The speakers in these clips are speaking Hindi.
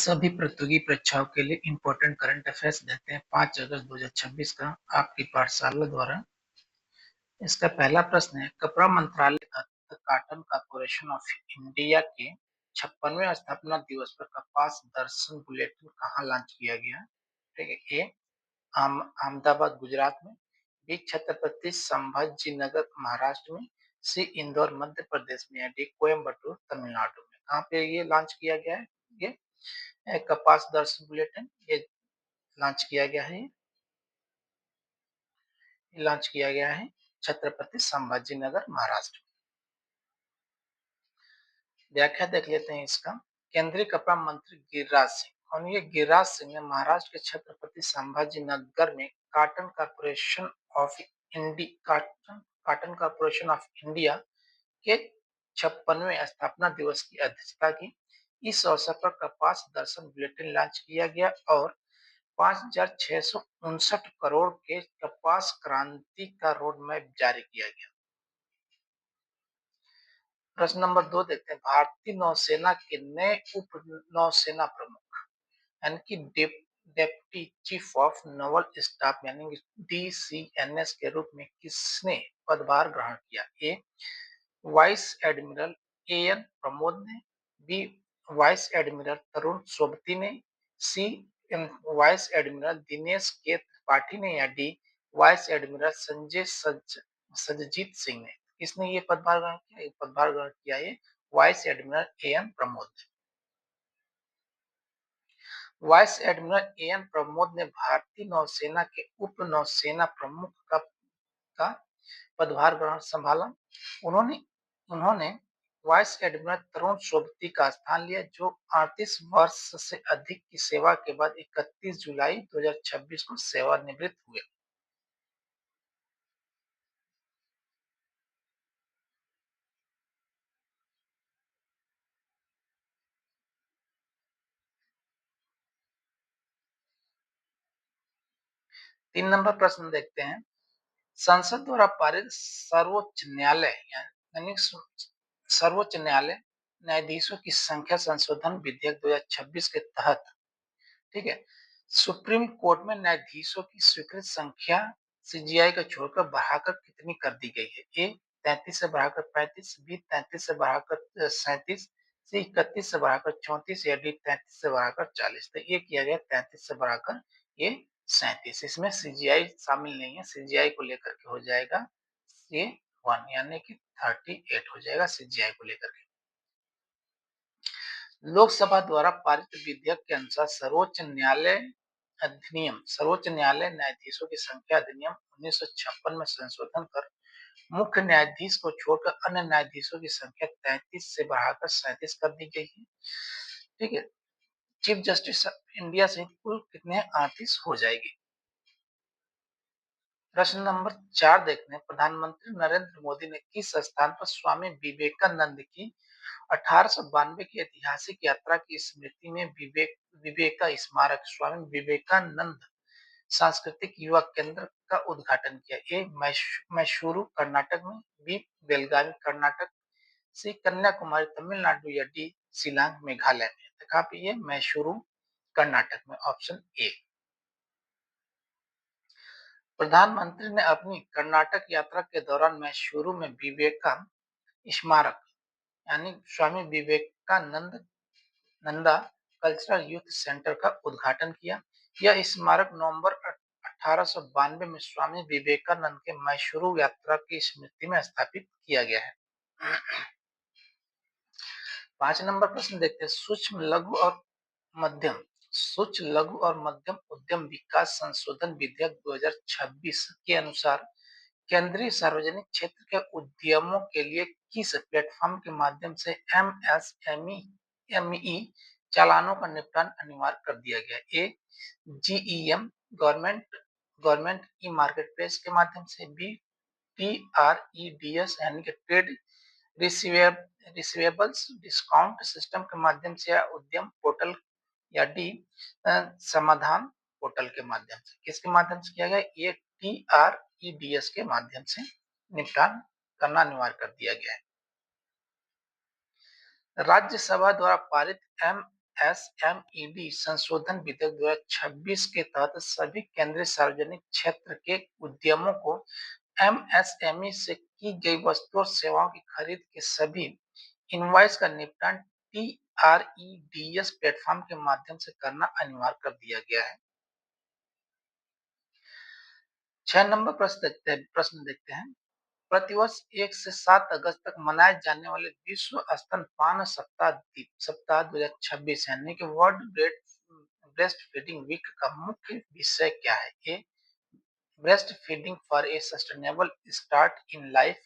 सभी प्रतियोगी परीक्षाओं के लिए इम्पोर्टेंट करंट अफेयर्स देते हैं 5 अगस्त 2026 का आपकी पाठशाला द्वारा। इसका पहला प्रश्न है, कपड़ा मंत्रालय तथा कॉटन कॉर्पोरेशन ऑफ इंडिया के 56वें स्थापना दिवस पर कपास दर्शन बुलेटिन कहाँ लॉन्च किया गया? ठीक है, ए अहमदाबाद गुजरात में, बी छत्रपति संभाजी नगर महाराष्ट्र में, सी इंदौर मध्य प्रदेश में, या डी कोयम्बटूर तमिलनाडु में। कहाँ पे ये लॉन्च किया गया है? ये कपास दर्शन बुलेटिन ये लॉन्च किया गया है। लॉन्च किया गया है छत्रपति संभाजी नगर महाराष्ट्र। व्याख्या देख लेते हैं इसका। केंद्रीय कपड़ा मंत्री गिरिराज सिंह, और ये गिरिराज सिंह ने महाराष्ट्र के छत्रपति संभाजी नगर में कॉटन कॉर्पोरेशन ऑफ इंडिया के 56वें स्थापना दिवस की अध्यक्षता की। इस अवसर पर कपास दर्शन बुलेटिन लॉन्च किया गया और 5,659 करोड़ के कपास क्रांति का रोड मैप जारी किया गया। प्रश्न नंबर 2 देखते हैं, भारतीय नौसेना के नए उप नौसेना प्रमुख यानी कि deputy chief of naval staff यानी DCNS के रूप में किसने पदभार ग्रहण किया? A vice admiral AN Pramod ने, B vice admiral Tarun Sobti ने, C vice admiral Dinesh K Tripathi ने, या D vice admiral Sanjay Jasjit Singh ने। किसने ये पदभार ग्रहण किया? पदभार ग्रहण किया ये वाइस एडमिरल AN प्रमोद ने। वाइस एडमिरल AN प्रमोद ने भारतीय नौसेना के उप नौसेना प्रमुख का पदभार ग्रहण संभाला। उन्होंने वाइस एडमिरल तरुण सोबती का स्थान लिया, जो 38 वर्ष से अधिक की सेवा के बाद 31 जुलाई 2026 को सेवानिवृत्त हुए। तीन नंबर प्रश्न देखते हैं, संसद द्वारा पारित सर्वोच्च न्यायालय यानी सर्वोच्च न्यायालय न्यायाधीशों की संख्या संशोधन विधेयक 2026 के तहत, ठीक है, सुप्रीम कोर्ट में न्यायाधीशों की स्वीकृत संख्या CGI को छोड़कर बढ़ाकर कितनी कर दी गई है? ए 33 से बढ़ाकर 35, बी 33 से बढ़ाकर 37, सी 31 से बढ़ाकर 34, या डी 33 से बढ़ाकर 40। तो ये किया गया 33 से बढ़ाकर ये 37। इसमें CGI शामिल नहीं है, CGI को लेकर के हो जाएगा ये 1 यानी कि 38 हो जाएगा CGI को लेकर के। लोकसभा द्वारा पारित विधेयक के अनुसार सर्वोच्च न्यायालय न्यायाधीशों की संख्या अधिनियम 1956 में संशोधन कर मुख्य न्यायाधीश को छोड़कर अन्य न्यायाधीशों की संख्या 33 से बढ़ाकर 37 कर दी गई है। ठीक है, चीफ जस्टिस इंडिया सहित कुल कितने 38 हो जाएगी। प्रश्न नंबर 4 देखते हैं, प्रधानमंत्री नरेंद्र मोदी ने किस स्थान पर स्वामी विवेकानंद की 1892 की ऐतिहासिक यात्रा की स्मृति में विवेका स्मारक स्वामी विवेकानंद सांस्कृतिक युवा केंद्र का उद्घाटन किया? ए मैसूरू कर्नाटक में, बी बेलगावी कर्नाटक, सी कन्याकुमारी तमिलनाडु, या डी शिलांग मेघालय में। तो कहाँ पे? ये मैसूरू कर्नाटक में, ऑप्शन ए। प्रधानमंत्री ने अपनी कर्नाटक यात्रा के दौरान मैसूरू में विवेका स्मारक यानी Swami Vivekananda Nanda cultural youth centre का उद्घाटन किया। यह स्मारक नवंबर 1892 में स्वामी विवेकानंद के मैसूरू यात्रा की स्मृति में स्थापित किया गया है। 5 नंबर प्रश्न देखते हैं, सूक्ष्म लघु और मध्यम उद्यम विकास संशोधन विधेयक 2026 के अनुसार केंद्रीय सार्वजनिक क्षेत्र के उद्यमों के लिए किस प्लेटफॉर्म के माध्यम से MSME चालानों का निपटान अनिवार्य कर दिया गया? ए GEM government e market place के माध्यम से, बी TREDS यानी कि ट्रेड रिसीवेबल्स डिस्काउंट सिस्टम के माध्यम से, या उद्यम पोर्टल, या डी समाधान पोर्टल के माध्यम से। किसके माध्यम से किया गया? ये TREDS के माध्यम से निपटान करना अनिवार्य कर दिया गया है। राज्यसभा द्वारा पारित एमएसएमईडी संशोधन विधेयक 2026 के तहत सभी केंद्रीय सार्वजनिक क्षेत्र के उद्यमों को एमएसएमई से की गई वस्तु और सेवाओं की खरीद के सभी इनवॉइस का निपटान टीआरईडीएस प्लेटफॉर्म के माध्यम से करना अनिवार्य कर दिया गया है। 6 नंबर प्रश्न देखते हैं। प्रतिवर्ष 1 से 7 अगस्त तक मनाए जाने वाले विश्व स्तनपान सप्ताह 2026 यानी कि वर्ल्ड ब्रेस्ट फीडिंग वीक का मुख्य विषय क्या है? A, breast feeding for a sustainable start in life,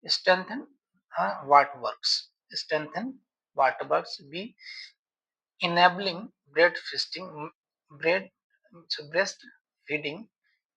strengthen what works, strengthen what works. B, enabling bread breastfeeding,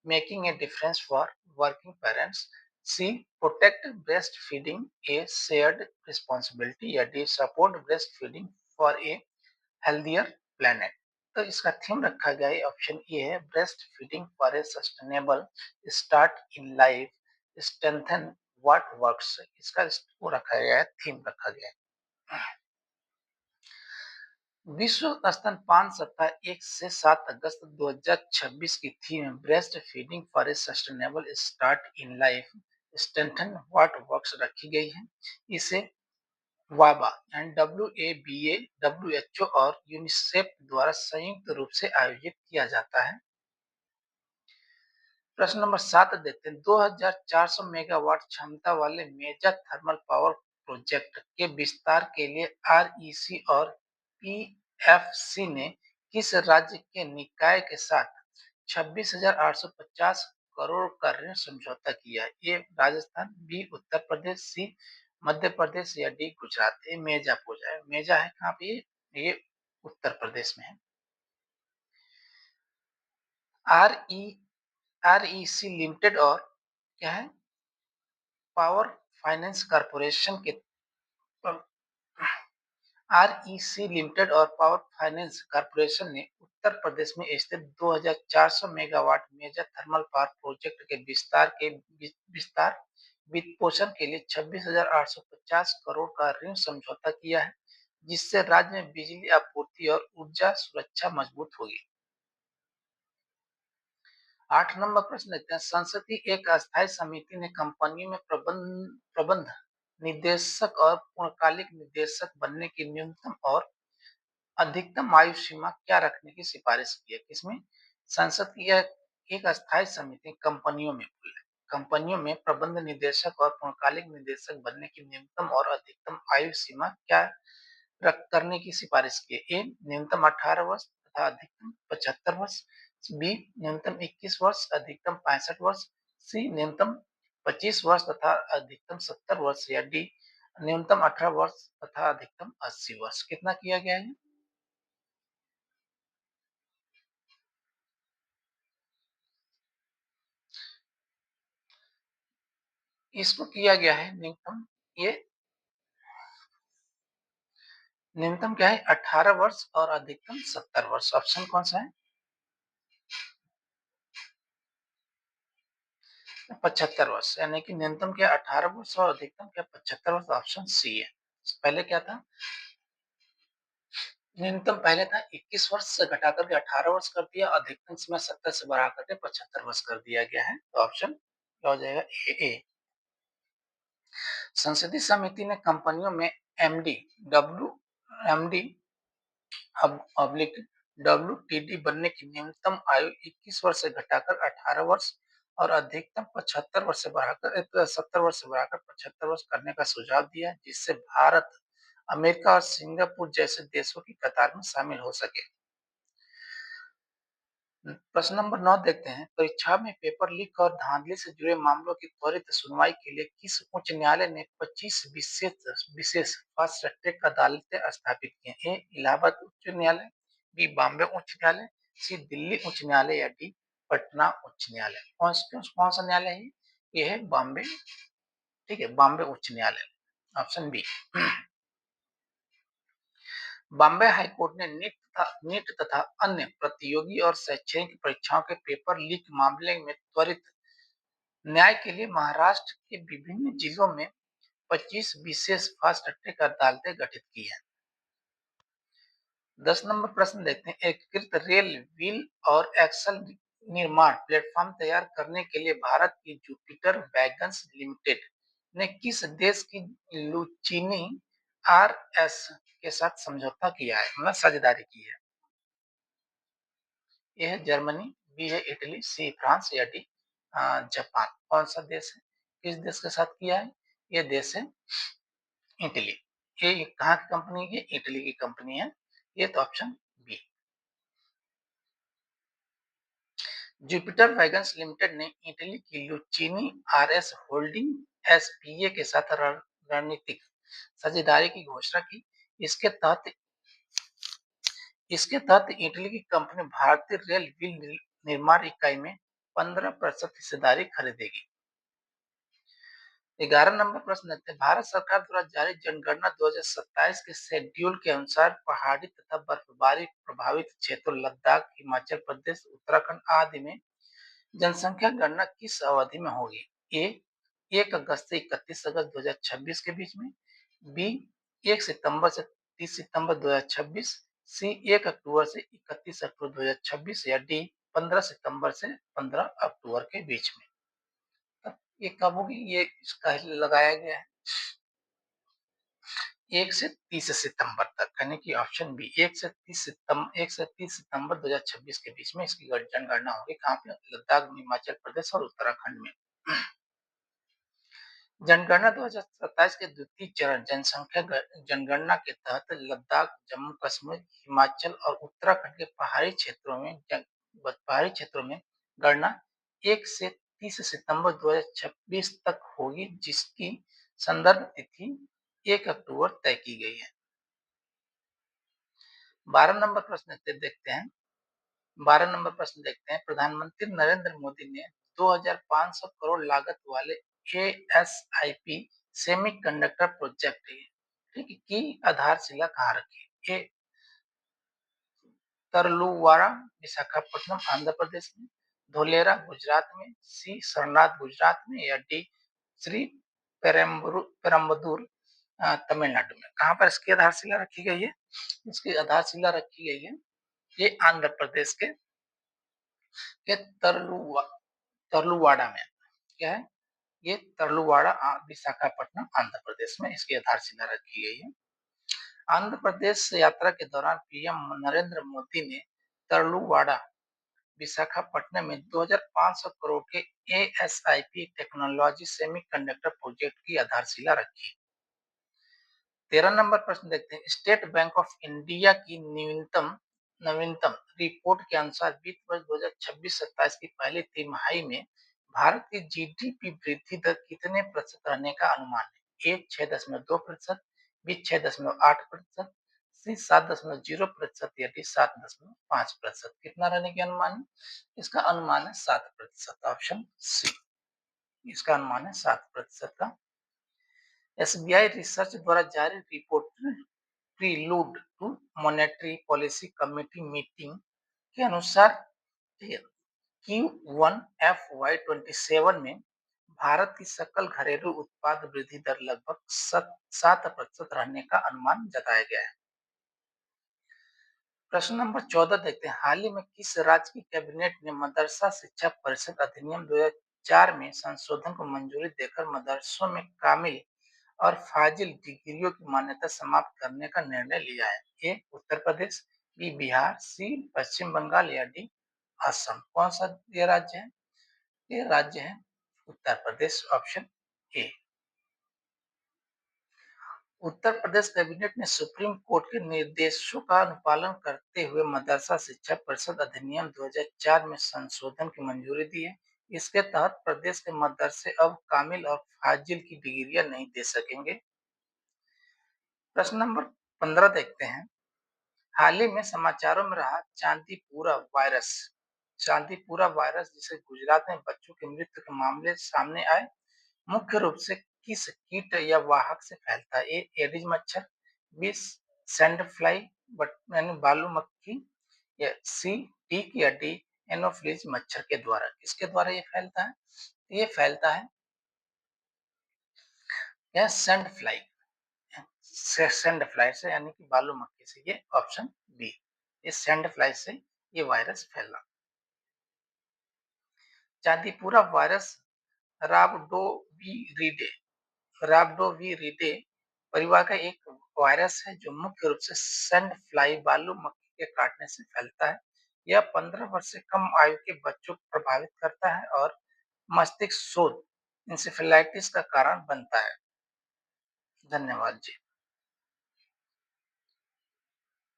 making a difference for working parents. C, protect breastfeeding a shared responsibility. या D, support breastfeeding for a healthier planet। तो इसका थीम रखा गया है, ऑप्शन ए है, breast feeding for a sustainable start in life, strengthen what works. इसका वो रखा गया है, थीम रखा गया है। विश्व स्तनपान सप्ताह 1 से 7 अगस्त 2026 की थीम है breast feeding for a sustainable start in life, strengthen what works रखी गई है। इसे वाबा एंड डब्ल्यूएचओ और यूनिसेफ द्वारा संयुक्त रूप से आयोजित किया जाता है। प्रश्न नंबर 7 देखते हैं। 2400 मेगावाट क्षमता वाले मेजा थर्मल पावर प्रोजेक्ट के विस्तार के लिए आरईसी और पीएफसी ने किस राज्य के निकाय के साथ 26,850 करोड़ का ऋण समझौता किया है? ए, राजस्थान, बी, उत्तर प्रदेश, सी, मध्य प्रदेश या डी, गुजरात। ये मेजा पूजा है। मेजा है कहाँ पे? ये उत्तर प्रदेश में है। आरईसी लिमिटेड और क्या है, पावर फाइनेंस कॉर्पोरेशन के आरईसी लिमिटेड और पावर फाइनेंस कॉर्पोरेशन ने उत्तर प्रदेश में स्थित 2400 मेगावाट मेजा थर्मल पावर प्रोजेक्ट के विस्तार वित्त पोषण के लिए 26,850 करोड़ का ऋण समझौता किया है, जिससे राज्य में बिजली आपूर्ति और ऊर्जा सुरक्षा मजबूत होगी। 8 नंबर प्रश्न देखते हैं। संसद की एक अस्थायी समिति ने कंपनियों में प्रबंध निदेशक और पूर्णकालिक निदेशक बनने की न्यूनतम और अधिकतम आयु सीमा क्या रखने की सिफारिश की है? किसमें? संसद की एक अस्थायी समिति कंपनियों में प्रबंध निदेशक और पूर्णकालिक निदेशक बनने की न्यूनतम और अधिकतम आयु सीमा क्या करने की सिफारिश की है? ए, न्यूनतम 18 वर्ष तथा अधिकतम 75 वर्ष, बी, न्यूनतम 21 वर्ष अधिकतम 65 वर्ष, सी, न्यूनतम 25 वर्ष तथा अधिकतम 70 वर्ष या डी, न्यूनतम 18 वर्ष तथा अधिकतम 80 वर्ष। कितना किया गया है? इसको किया गया है न्यूनतम, ये न्यूनतम क्या है? 18 वर्ष और अधिकतम 70 वर्ष। ऑप्शन कौन सा है? 75 वर्ष, यानी कि न्यूनतम क्या 18 वर्ष और अधिकतम क्या 75 वर्ष। ऑप्शन सी है। पहले क्या था? न्यूनतम पहले था 21 वर्ष से घटा करके 18 वर्ष कर दिया, अधिकतम समय 70 से बढ़ा करके 75 वर्ष कर दिया गया है। तो ऑप्शन क्या हो जाएगा? ए। संसदीय समिति ने कंपनियों में एमडी एमडी ऑब्लिक डब्ल्यूटीडी बनने की न्यूनतम आयु 21 वर्ष से घटाकर 18 वर्ष और अधिकतम 75 वर्ष से बढ़ाकर 70 वर्ष से बढ़ाकर 75 वर्ष करने का सुझाव दिया, जिससे भारत, अमेरिका और सिंगापुर जैसे देशों की कतार में शामिल हो सके। प्रश्न नंबर 9 देखते हैं। परीक्षा में पेपर लीक और धांधली से जुड़े मामलों की त्वरित सुनवाई के लिए किस उच्च न्यायालय ने 25 विशेष फास्ट ट्रैक अदालतें स्थापित की हैं? ए, इलाहाबाद उच्च न्यायालय, बी, बॉम्बे उच्च न्यायालय, सी, दिल्ली उच्च न्यायालय या डी, पटना उच्च न्यायालय। कौन सा न्यायालय है? ये है बॉम्बे। ठीक है, बॉम्बे उच्च न्यायालय। Option B. बॉम्बे हाईकोर्ट ने नीट तथा अन्य प्रतियोगी और शैक्षणिक परीक्षाओं के पेपर लीक मामले में त्वरित न्याय के लिए महाराष्ट्र के विभिन्न जिलों में 25 विशेष फास्ट ट्रैक अदालतें गठित की हैं। 10 नंबर प्रश्न देखते हैं। एकीकृत रेल व्हील और एक्सल निर्माण प्लेटफॉर्म तैयार करने के लिए भारत की जुपिटर वैगन्स लिमिटेड ने किस देश की लुचीनी आरएस के साथ समझौता किया है, मतलब साझेदारी की है? ए है जर्मनी, बी है इटली, सी फ्रांस या डी जापान। कौन सा देश है? किस देश के साथ किया है? ये देश है इटली। ये कहाँ की कंपनी है? इटली की कंपनी है। ये तो option B. Jupiter Wagons Limited ने इटली की लुचीनी आरएस होल्डिंग एसपीए के साथ रणनीतिक साझेदारी की घोषणा की। इसके तहत इसके तहत इटली की कंपनी भारतीय रेल व्हील निर्माण इकाई में 15% हिस्सेदारी खरीदेगी। 11 नंबर प्रश्न देखते हैं। भारत सरकार द्वारा जारी जनगणना 2027 के शेड्यूल के अनुसार पहाड़ी तथा बर्फबारी प्रभावित क्षेत्रों लद्दाख, हिमाचल प्रदेश, उत्तराखंड आदि में जनसंख्या गणना किस अवधि में होगी? ए 1 अगस्त से 31 अगस्त 2026 के बीच में, बी 1 सितंबर से 30 सितंबर 2026, सी 1 अक्टूबर से 31 अक्टूबर 2026 या डी 15 सितंबर से 15 अक्टूबर के बीच में। ये कब होगी? ये इसका लगाया गया है 1 से 30 सितंबर तक, यानी कि ऑप्शन बी 1 से 30 सितंबर 2026 के बीच में इसकी जनगणना होगी। कहाँ पे? लद्दाख, हिमाचल प्रदेश और उत्तराखंड में। जनगणना 2027 के द्वितीय चरण जनसंख्या जनगणना के तहत लद्दाख, जम्मू कश्मीर, हिमाचल और उत्तराखंड के पहाड़ी क्षेत्रों में गणना 1 से 30 सितंबर 2026 तक होगी, जिसकी संदर्भ तिथि 1 अक्टूबर तय की गई है। 12 नंबर प्रश्न देखते हैं। 12 नंबर प्रश्न देखते हैं। प्रधानमंत्री नरेंद्र मोदी ने 2,500 करोड़ लागत वाले एएसआईपी सेमीकंडक्टर प्रोजेक्ट ठीक की आधारशिला कहाँ रखी? ए तरलुवाड़ा विशाखापट्टनम आंध्र प्रदेश में, धोलेरा गुजरात में, सी सरनाथ गुजरात में या डी श्री पेरम्बदूर तमिलनाडु में। कहाँ पर इसकी आधारशिला रखी गई है? इसकी आधारशिला रखी गई है ये आंध्र प्रदेश के तरलुवाड़ा में। क्या है? ये तरलुवाड़ा विशाखापट्टनम आंध्र प्रदेश में इसकी आधारशिला रखी गई है। आंध्र प्रदेश यात्रा के दौरान पीएम नरेंद्र मोदी ने तरलुवाड़ा विशाखापट्टनम में 2,500 करोड़ के एएसआईपी टेक्नोलॉजी सेमीकंडक्टर प्रोजेक्ट की आधारशिला रखी। 13 नंबर प्रश्न देखते हैं। स्टेट बैंक ऑफ इंडिया की नवीनतम रिपोर्ट के अनुसार वित्त वर्ष 2026-27 की पहली तिमाही में भारत की जीडीपी वृद्धि दर कितने प्रतिशत रहने का अनुमान है? ए 6.2%, बी 6.8%, सी 7.0% या डी 7.5%। कितना रहने के अनुमान है? इसका अनुमान है 7%। ऑप्शन सी इसका अनुमान है 7% का। एसबीआई रिसर्च द्वारा जारी report prelude to monetary policy committee meeting के अनुसार Q1 FY27 में भारत की सकल घरेलू उत्पाद वृद्धि दर लगभग 7% रहने का अनुमान जताया गया है। प्रश्न नंबर 14 देखते हैं। हाल ही में किस राज्य की कैबिनेट ने मदरसा शिक्षा परिषद अधिनियम 2004 में संशोधन को मंजूरी देकर मदरसों में कामिल और फाजिल डिग्रियों की मान्यता समाप्त करने का निर्णय लिया है? ए उत्तर प्रदेश, बी बिहार, सी पश्चिम बंगाल या डी असम। कौन सा ये राज्य है? ये राज्य है Uttar Pradesh. Option A. Uttar Pradesh cabinet ने सुप्रीम कोर्ट के निर्देशों का अनुपालन करते हुए मदरसा शिक्षा परिषद अधिनियम 2004 में संशोधन की मंजूरी दी है। इसके तहत प्रदेश के मदरसे अब कामिल और फाजिल की डिग्रियां नहीं दे सकेंगे। प्रश्न नंबर 15 देखते हैं। हाल ही में समाचारों में रहा चांदीपुरा वायरस जिसे गुजरात में बच्चों की मृत्यु के मामले सामने आए, मुख्य रूप से किस कीट या वाहक से फैलता है? ए एडिज मच्छर, बी सैंड फ्लाई यानी बालू मक्खी या सी टिक या डी एनोफ्लिज मच्छर के द्वारा। किसके द्वारा ये फैलता है? ये फैलता है या सैंड फ्लाई सैंड फ्लाई से यानी कि बालू मक्खी से, ये ऑप्शन बी। इस सैंड फ्लाई से ये वायरस फैला। चांदीपुरा वायरस राब्डोविरिडे राब्डोविरिडे परिवार का एक वायरस है जो मुख्य रूप से सैंड फ्लाई बालू मक्खी के काटने से फैलता है। यह 15 वर्ष से कम आयु के बच्चों को प्रभावित करता है और मस्तिष्क शोथ इंसेफेलाइटिस का कारण बनता है। धन्यवाद जी।